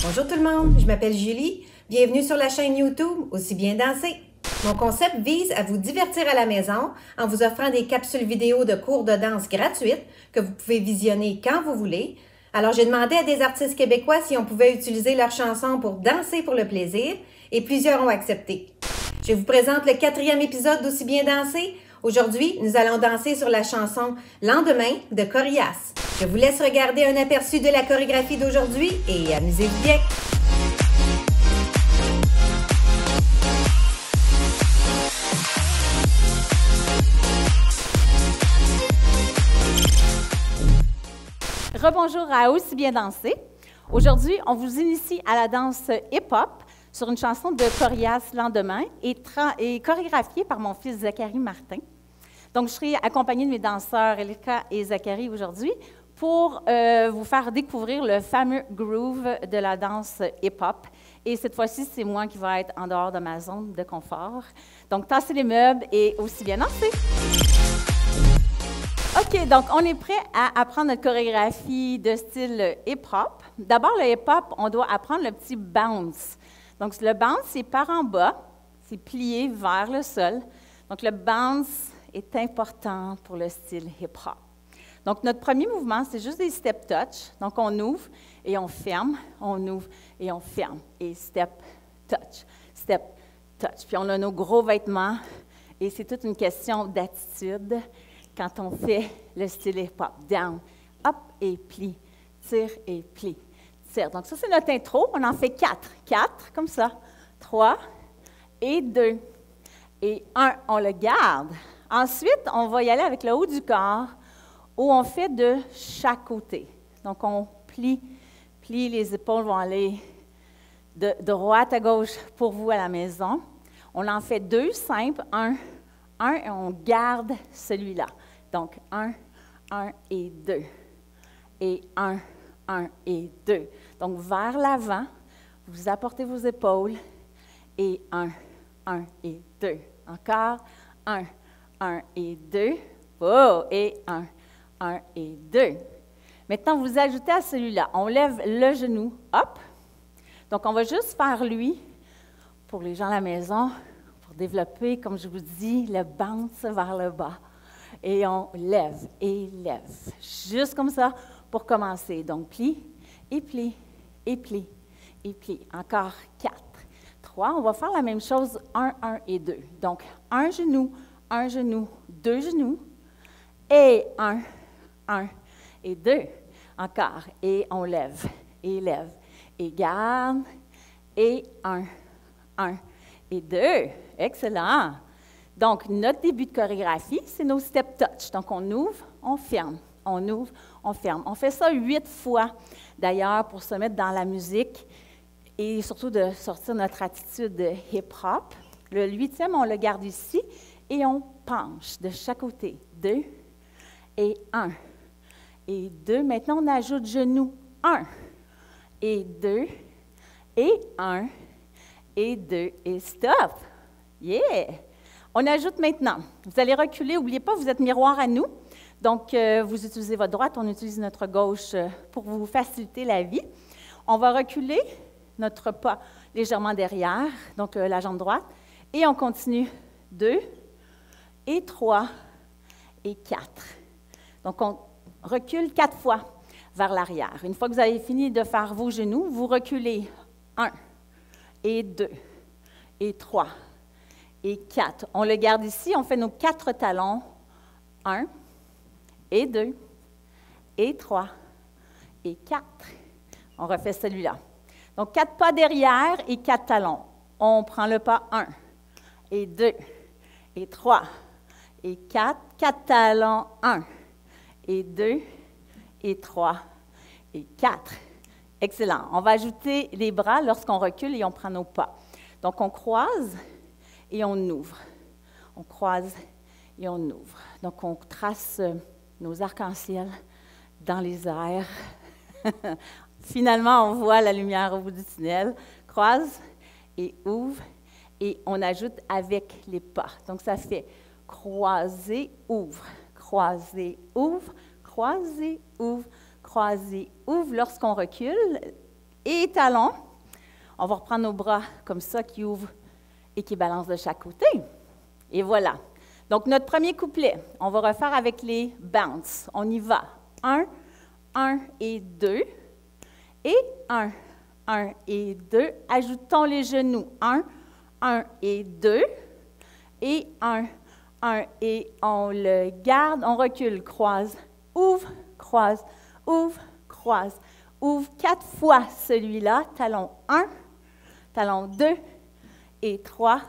Bonjour tout le monde, je m'appelle Julie. Bienvenue sur la chaîne YouTube Aussi bien danser. Mon concept vise à vous divertir à la maison en vous offrant des capsules vidéo de cours de danse gratuites que vous pouvez visionner quand vous voulez. Alors j'ai demandé à des artistes québécois si on pouvait utiliser leurs chansons pour danser pour le plaisir et plusieurs ont accepté. Je vous présente le 4e épisode d'Aussi bien danser. Aujourd'hui, nous allons danser sur la chanson Lendemain de Corias. Je vous laisse regarder un aperçu de la chorégraphie d'aujourd'hui et amusez-vous bien! Rebonjour à Aussi bien danser. Aujourd'hui, on vous initie à la danse hip-hop sur une chanson de Corias Lendemain et chorégraphiée par mon fils Zachary Martin. Donc, je serai accompagnée de mes danseurs Elika et Zachary aujourd'hui pour vous faire découvrir le fameux groove de la danse hip-hop. Et cette fois-ci, c'est moi qui vais être en dehors de ma zone de confort. Donc, tassez les meubles et aussi bien danser. OK, donc on est prêt à apprendre notre chorégraphie de style hip-hop. D'abord, le hip-hop, on doit apprendre le petit bounce. Donc, le bounce, c'est par en bas, c'est plié vers le sol. Donc, le bounce est important pour le style hip-hop. Donc, notre premier mouvement, c'est juste des step touch. Donc, on ouvre et on ferme, on ouvre et on ferme. Et step touch, step touch. Puis, on a nos gros vêtements et c'est toute une question d'attitude quand on fait le style hip-hop. Down, up et plie, tire et plie, tire. Donc, ça, c'est notre intro. On en fait 4. 4, comme ça. 3 et 2 et 1. On le garde. Ensuite, on va y aller avec le haut du corps où on fait de chaque côté. Donc, on plie, les épaules vont aller de droite à gauche pour vous à la maison. On en fait 2 simples, 1 et on garde celui-là. Donc, 1 et 2. Et 1 et 2. Donc, vers l'avant, vous apportez vos épaules et 1 et 2. Encore, 1 et 2. Oh, et 1 et 2. Maintenant, vous ajoutez à celui-là. On lève le genou, hop. Donc, on va juste faire lui, pour les gens à la maison, pour développer, comme je vous dis, le bounce vers le bas. Et on lève et lève. Juste comme ça pour commencer. Donc, plie, et plie, et plie, et plie. Encore 4, 3. On va faire la même chose, 1 et 2. Donc, un genou, 2 genoux. Et 1 et 2. Encore. Et on lève, et lève, et garde. Et 1 et 2. Excellent. Donc, notre début de chorégraphie, c'est nos step touch. Donc, on ouvre, on ferme, on ouvre, on ferme. On fait ça 8 fois, d'ailleurs, pour se mettre dans la musique et surtout de sortir notre attitude de hip-hop. Le 8e, on le garde ici et on penche de chaque côté. 2 et 1 et 2. Maintenant, on ajoute genou. 1 et 2 et 1 et 2 et stop. Yeah! On ajoute maintenant. Vous allez reculer. N'oubliez pas, vous êtes miroir à nous. Donc, vous utilisez votre droite, on utilise notre gauche pour vous faciliter la vie. On va reculer notre pas légèrement derrière, donc la jambe droite. Et on continue 2 et 3 et 4. Donc, on recule 4 fois vers l'arrière. Une fois que vous avez fini de faire vos genoux, vous reculez 1 et 2 et 3 et 4. On le garde ici, on fait nos 4 talons. 1 et 2 et 3 et 4. On refait celui-là. Donc, 4 pas derrière et 4 talons. On prend le pas 1 et 2 et 3 et 4. 4 talons, 1 et 2 et 3 et 4. Excellent. On va ajouter les bras lorsqu'on recule et on prend nos pas. Donc, on croise et on ouvre. On croise et on ouvre. Donc, on trace nos arcs-en-ciel dans les airs. Finalement, on voit la lumière au bout du tunnel. Croise et ouvre. Et on ajoute avec les pas. Donc, ça fait croiser, ouvre, croiser, ouvre, croiser, ouvre, croiser, ouvre. Lorsqu'on recule, et talons. On va reprendre nos bras comme ça qui ouvrent et qui balancent de chaque côté. Et voilà. Donc, notre premier couplet, on va refaire avec les bounce. On y va. 1, 1 et 2. Et 1, 1 et 2. Ajoutons les genoux. 1, 1 et 2. Et 1, 1 et on le garde. On recule, croise, ouvre, croise, ouvre, croise, ouvre. 4 fois celui-là. Talon 1, talon 2 et 3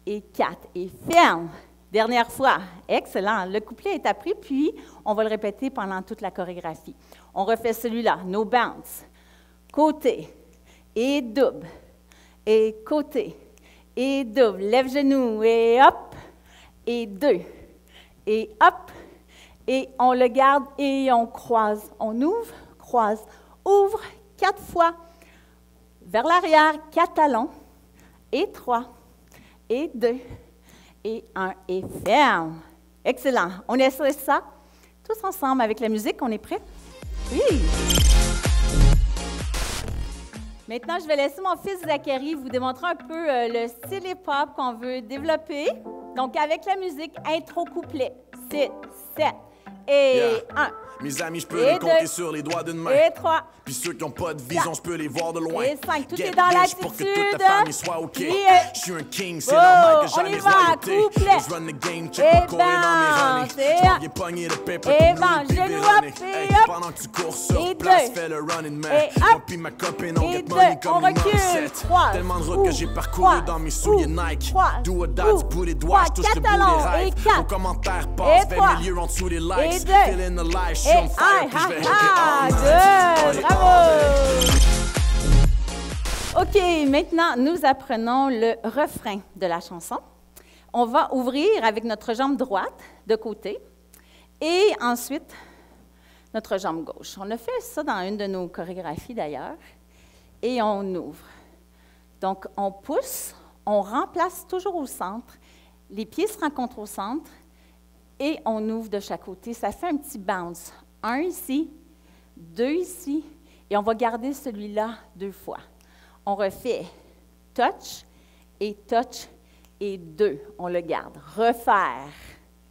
et 4. Et ferme. Dernière fois. Excellent. Le couplet est appris, puis on va le répéter pendant toute la chorégraphie. On refait celui-là. No bounce. Côté et double. Et côté et double. Lève genou et hop. Et 2. Et hop. Et on le garde et on croise. On ouvre, croise, ouvre. 4 fois. Vers l'arrière. 4 talons. Et 3. Et 2. Et 1 et ferme. Excellent. On essaie ça tous ensemble avec la musique. On est prêts? Oui! Maintenant, je vais laisser mon fils Zachary vous démontrer un peu le style hip-hop qu'on veut développer. Donc, avec la musique, intro couplet. 6, 7 et 1. Mes amis, je peux les compter sur les doigts d'une main. Et 3. Puis ceux qui n'ont pas de vision, je peux les voir de loin. Et 5. Tout Get est dans rich pour que toute l'attitude. ta famille soit OK. Je suis un king, c'est Oh, normal que on j'en y ai va, royauté. couplet. Je run the game, check Et pas courir dans mes bounce, runnings. et Je up. m'en pogné de paper Et pour nous, bounce, puis genou Véronique. up, et Hey, up. pendant que tu cours sur Et place, 2. fais le running man. Et Moi up. puis ma copine, on Et get 2. money On comme une recule. recette. 3. Tellement de routes que j'ai parcouru dans mes souliers Nike. Do or die, du bout des doigts, je touche le bout des rêves. Vos commentaires passent 20 milieux en dessous des likes. Et 2. Feeling the life, je suis on fire, puis je vais hit it all night. Good, Allez, bravo! OK, maintenant, nous apprenons le refrain de la chanson. On va ouvrir avec notre jambe droite de côté et ensuite notre jambe gauche. On a fait ça dans une de nos chorégraphies d'ailleurs et on ouvre. Donc, on pousse, on remplace toujours au centre, les pieds se rencontrent au centre et on ouvre de chaque côté. Ça fait un petit bounce. 1 ici, 2 ici, et on va garder celui-là 2 fois. On refait touch et 2. On le garde. Refaire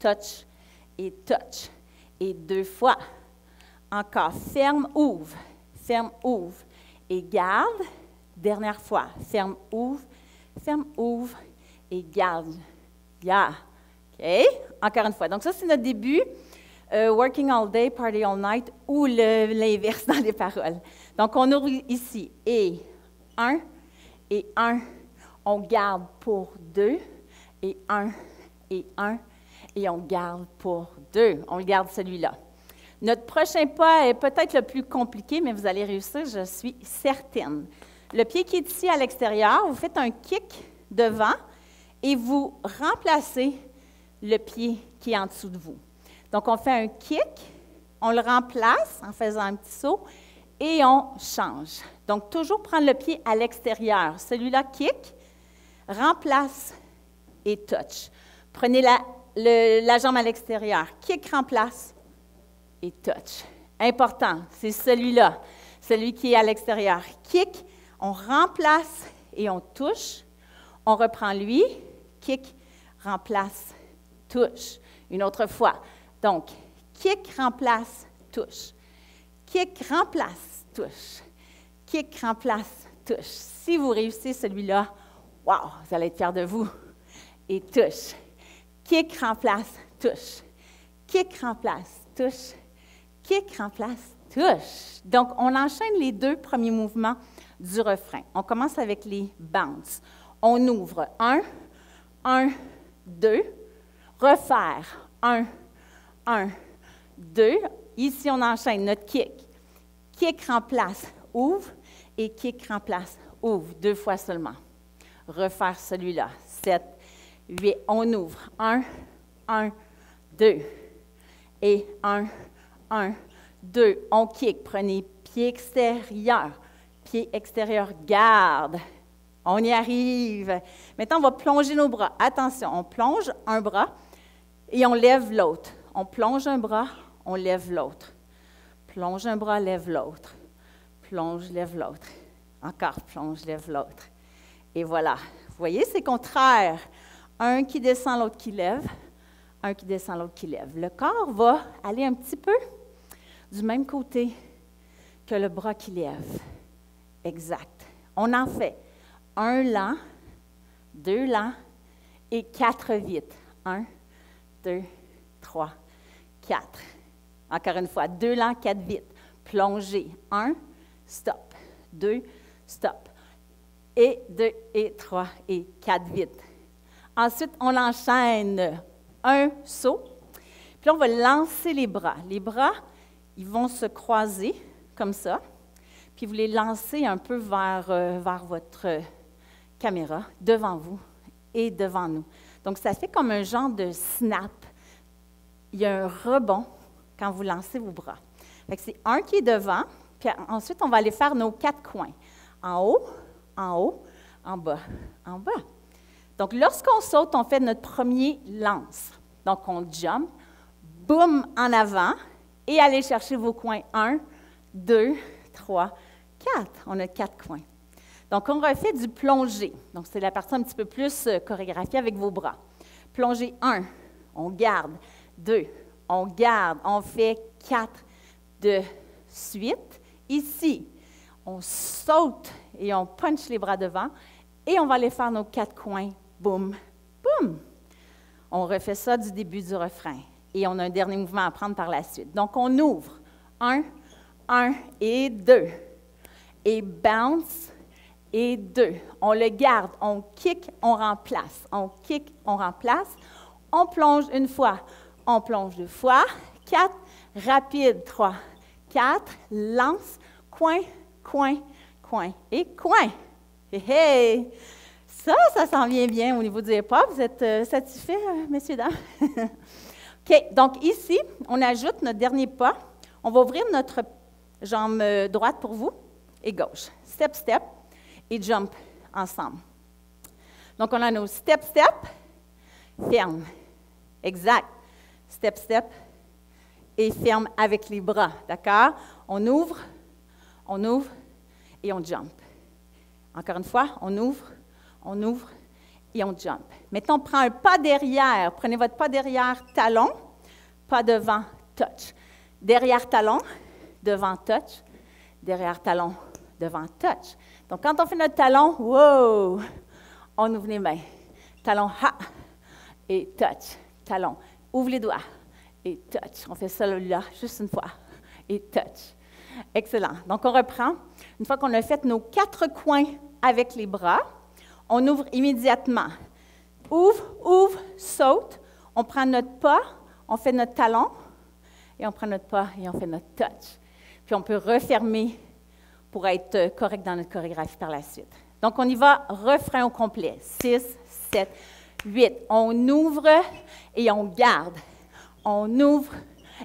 touch et 2 fois. Encore. Ferme, ouvre et garde. Dernière fois. Ferme, ouvre et garde. Yeah. OK? Encore une fois. Donc, ça, c'est notre début. Working all day, party all night, ou l'inverse dans les paroles. Donc, on ouvre ici. Et 1 et 1. On garde pour 2. Et 1 et 1. Et on garde pour 2. On le garde celui-là. Notre prochain pas est peut-être le plus compliqué, mais vous allez réussir, je suis certaine. Le pied qui est ici à l'extérieur, vous faites un kick devant et vous remplacez le pied qui est en dessous de vous. Donc, on fait un kick, on le remplace en faisant un petit saut et on change. Donc, toujours prendre le pied à l'extérieur. Celui-là, kick, remplace et touch. Prenez la jambe à l'extérieur. Kick, remplace et touch. Important, c'est celui-là, celui qui est à l'extérieur. Kick, on remplace et on touche. On reprend lui, kick, remplace, touche. Une autre fois. Donc, kick, remplace, touche. Kick, remplace, touche. Kick, remplace, touche. Si vous réussissez celui-là, wow, vous allez être fiers de vous. Et touche. Kick, remplace, touche. Kick, remplace, touche. Kick, remplace, touche. Donc, on enchaîne les 2 premiers mouvements du refrain. On commence avec les bounce. On ouvre 1, 1, 2. Refaire 1, 1, 2. Ici, on enchaîne notre kick. Kick, remplace, ouvre. Et kick, remplace, ouvre. 2 fois seulement. Refaire celui-là. 7, 8. On ouvre. 1, 1, 2. Et 1, 1, 2. On kick. Prenez pied extérieur. Pied extérieur. Garde. On y arrive. Maintenant, on va plonger nos bras. Attention, on plonge un bras et on lève l'autre. On plonge un bras, on lève l'autre. Plonge un bras, lève l'autre. Plonge, lève l'autre. Encore, plonge, lève l'autre. Et voilà. Vous voyez, c'est contraire. Un qui descend, l'autre qui lève. Un qui descend, l'autre qui lève. Le corps va aller un petit peu du même côté que le bras qui lève. Exact. On en fait 1 lent, 2 lents et 4 vite. 1, 2, 3, 4. Encore une fois, 2 lents, 4 vite. Plongez. 1, stop. 2, stop. Et 2, et 3, et 4 vite. Ensuite, on enchaîne un saut. Puis là, on va lancer les bras. Les bras, ils vont se croiser comme ça. Puis vous les lancez un peu vers votre caméra, devant vous et devant nous. Donc, ça fait comme un genre de snap. Il y a un rebond quand vous lancez vos bras. Fait que c'est un qui est devant, puis ensuite, on va aller faire nos 4 coins. En haut, en bas, en bas. Donc, lorsqu'on saute, on fait notre premier lance. Donc, on jump, boum, en avant, et allez chercher vos coins. 1, 2, 3, 4. On a 4 coins. Donc, on refait du plongé. Donc, c'est la partie un petit peu plus chorégraphiée avec vos bras. Plongé 1, on garde. 2, on garde. On fait 4 de suite. Ici, on saute et on punch les bras devant. Et on va aller faire nos 4 coins. Boum, boum. On refait ça du début du refrain. Et on a un dernier mouvement à prendre par la suite. Donc, on ouvre. 1, 1 et 2. Et bounce et 2. On le garde. On kick, on remplace. On kick, on remplace. On plonge une fois. On plonge 2 fois. 4. Rapide. 3, 4. Lance. Coin, coin, coin. Et coin. Hé, hé! Ça s'en vient bien au niveau du hip-hop. Vous êtes satisfaits, messieurs, dames? OK. Donc, ici, on ajoute notre dernier pas. On va ouvrir notre jambe droite pour vous et gauche. Step, step et jump ensemble. Donc, on a nos step, step, ferme. Exact. Step, step et ferme avec les bras. D'accord? On ouvre et on jump. Encore une fois, on ouvre et on jump. Maintenant, on prend un pas derrière. Prenez votre pas derrière, talon, pas devant, touch. Derrière talon, devant touch. Derrière talon, devant touch. Donc, quand on fait notre talon, wow, on ouvre les mains. Talon, ha, et touch. Talon, ouvre les doigts et touch. On fait ça là, juste une fois, et touch. Excellent. Donc, on reprend. Une fois qu'on a fait nos 4 coins avec les bras, on ouvre immédiatement. Ouvre, saute. On prend notre pas, on fait notre talon, et on prend notre pas et on fait notre touch. Puis on peut refermer pour être correct dans notre chorégraphie par la suite. Donc, on y va, refrain au complet. 6, 7, 8. On ouvre et on garde. On ouvre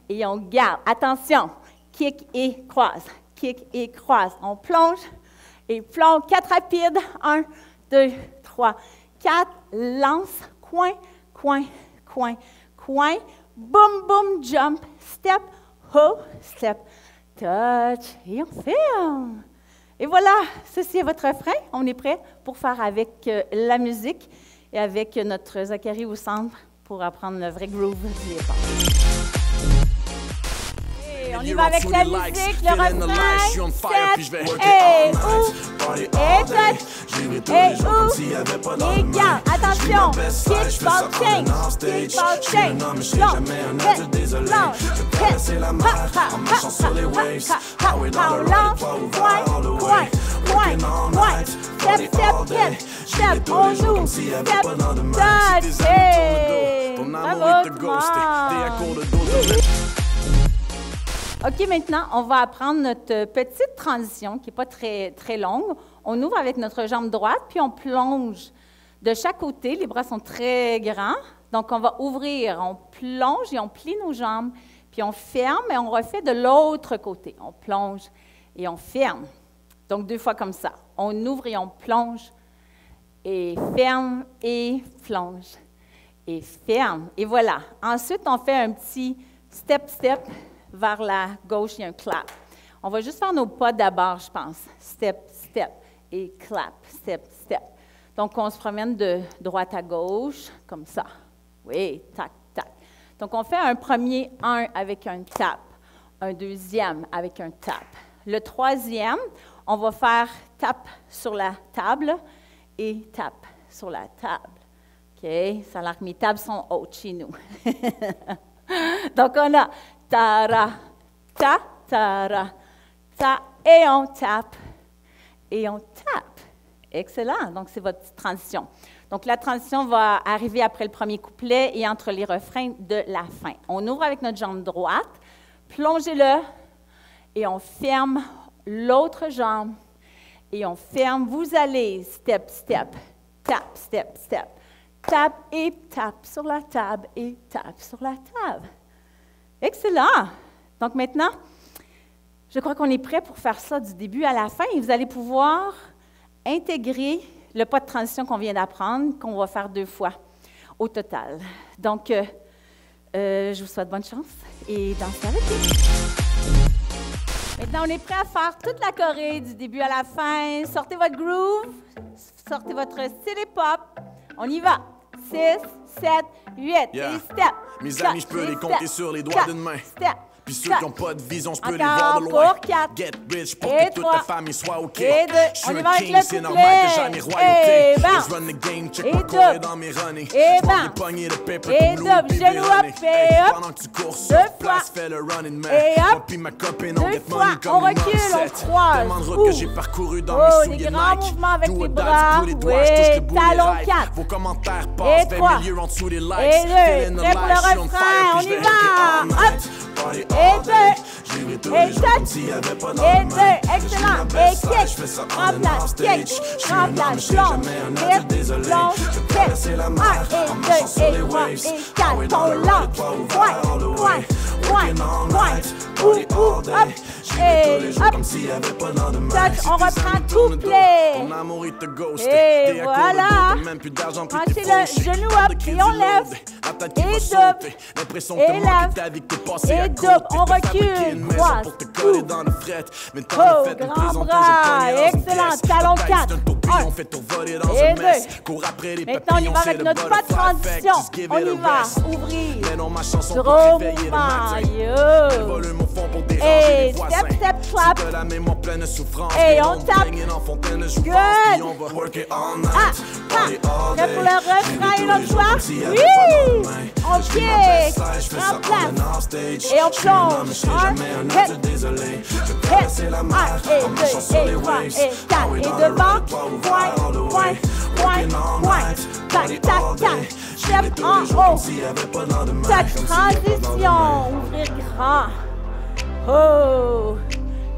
et on garde. Attention, kick et croise. Kick et croise. On plonge et plonge. 4 rapides. 1, 2, 3, 4. Lance. Coin, coin, coin, coin. Boum, boum, jump. Step, ho, step, touch. Et on ferme. Et voilà, ceci est votre refrain. On est prêt pour faire avec la musique et avec notre Zachary au centre pour apprendre le vrai groove du hip-hop. On y va avec la musique, le refrain, 7, et où, et touch, et où, et garde, attention, kick, ball, change, plonge, step, on joue, step, touch, hey, bravo, OK, maintenant, on va apprendre notre petite transition qui n'est pas très, très longue. On ouvre avec notre jambe droite, puis on plonge de chaque côté. Les bras sont très grands. Donc, on va ouvrir, on plonge et on plie nos jambes, puis on ferme et on refait de l'autre côté. On plonge et on ferme. Donc, 2 fois comme ça. On ouvre et on plonge et ferme et plonge et ferme. Et voilà. Ensuite, on fait un petit step, step. Vers la gauche, il y a un clap. On va juste faire nos pas d'abord, je pense. Step, step, et clap, step, step. Donc, on se promène de droite à gauche, comme ça. Oui, tac, tac. Donc, on fait un premier 1 avec un tap, un deuxième avec un tap. Le troisième, on va faire tap sur la table et tap sur la table. OK? Ça a l'air que mes tables sont hautes chez nous. Donc, on a ta-ra, ta, ta-ra, ta, et on tape, et on tape. Excellent. Donc, c'est votre petite transition. Donc, la transition va arriver après le premier couplet et entre les refrains de la fin. On ouvre avec notre jambe droite, plongez-le, et on ferme l'autre jambe, et on ferme. Vous allez step, step, tap, step, step, tap et tap sur la table et tap sur la table. Excellent! Donc maintenant, je crois qu'on est prêt pour faire ça du début à la fin et vous allez pouvoir intégrer le pas de transition qu'on vient d'apprendre, qu'on va faire 2 fois au total. Donc, je vous souhaite bonne chance et dansez avec nous. Maintenant, on est prêt à faire toute la choré du début à la fin. Sortez votre groove, sortez votre style hip-hop. On y va. 6, 7, 8, et step. Mes amis, je peux les compter sur les doigts d'une main. Step. Puis ceux qui n'ont pas de vision, je peux les voir de loin. Get rich pour que toute ta famille soit OK. Je suis un king, c'est normal que j'en ai royauté. Je run the game, check ma courée dans mes runnings. Je prends les poignées de paper blue, puis Véronique. Pendant que tu cours sur place, fais le running man. Puis ma copine, on get money comme une mindset. Tellement de routes que j'ai parcouru dans mes souliers Nike. Do or die, tous les doigts, je touche le bout des rails. Vos commentaires passent 20 milieux en dessous des likes. Feeling the life, je suis on fire, puis je vais hit all night. Et 2, et 4, et 2, excellent, et kick, remplace, kick, remplace, plonge, kick, plonge, kick, 1, et 2, et 3, et 4, on lance, point, hop, et hop, touch, on reprend couplet, et voilà, branchez le genou up, et on lève, et double, et lève, et double, on recule, croise, oh, grand bras, excellent, talon 4, 1, et 2, maintenant on y va avec notre pas de transition, on y va, ouvrir, gros mouvement, yo, et step, step, clap, et on tape, good, prêt pour le refrain une autre fois, oui, on kick, remplace, et on plonge, 1, hit, 1, et 2, et 3, et 4, et devant, point, tac, tac, tac, step en haut, tac, transition, ouvrir grand, oh,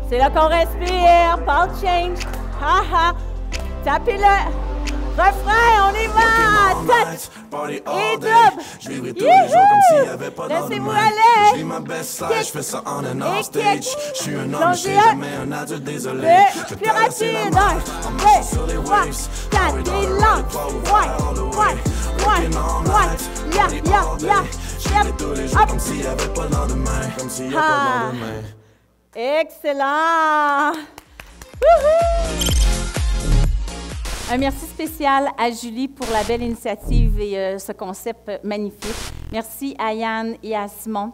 c'est là qu'on respire, ball change, haha, tapez-le, refrain, on y va, touch, et double, youhou, laissez-vous aller, kick, et kick, plongez un, 2, plus rapide, 1, 2, 3, 4, et lance, point, ya, step, hop, ah, excellent, wouhou. Un merci spécial à Julie pour la belle initiative et ce concept magnifique. Merci à Yann et à Simon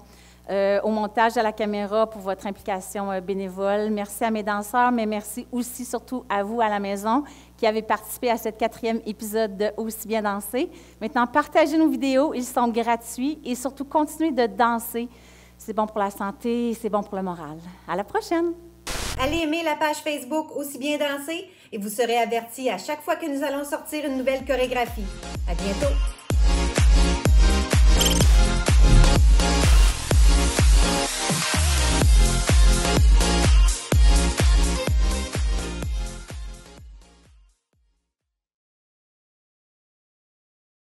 au montage, à la caméra pour votre implication bénévole. Merci à mes danseurs, mais merci aussi surtout à vous à la maison qui avez participé à ce 4e épisode de Aussi bien danser. Maintenant, partagez nos vidéos, ils sont gratuits et surtout continuez de danser. C'est bon pour la santé et c'est bon pour le moral. À la prochaine! Allez aimer la page Facebook Aussi bien danser et vous serez avertis à chaque fois que nous allons sortir une nouvelle chorégraphie. À bientôt!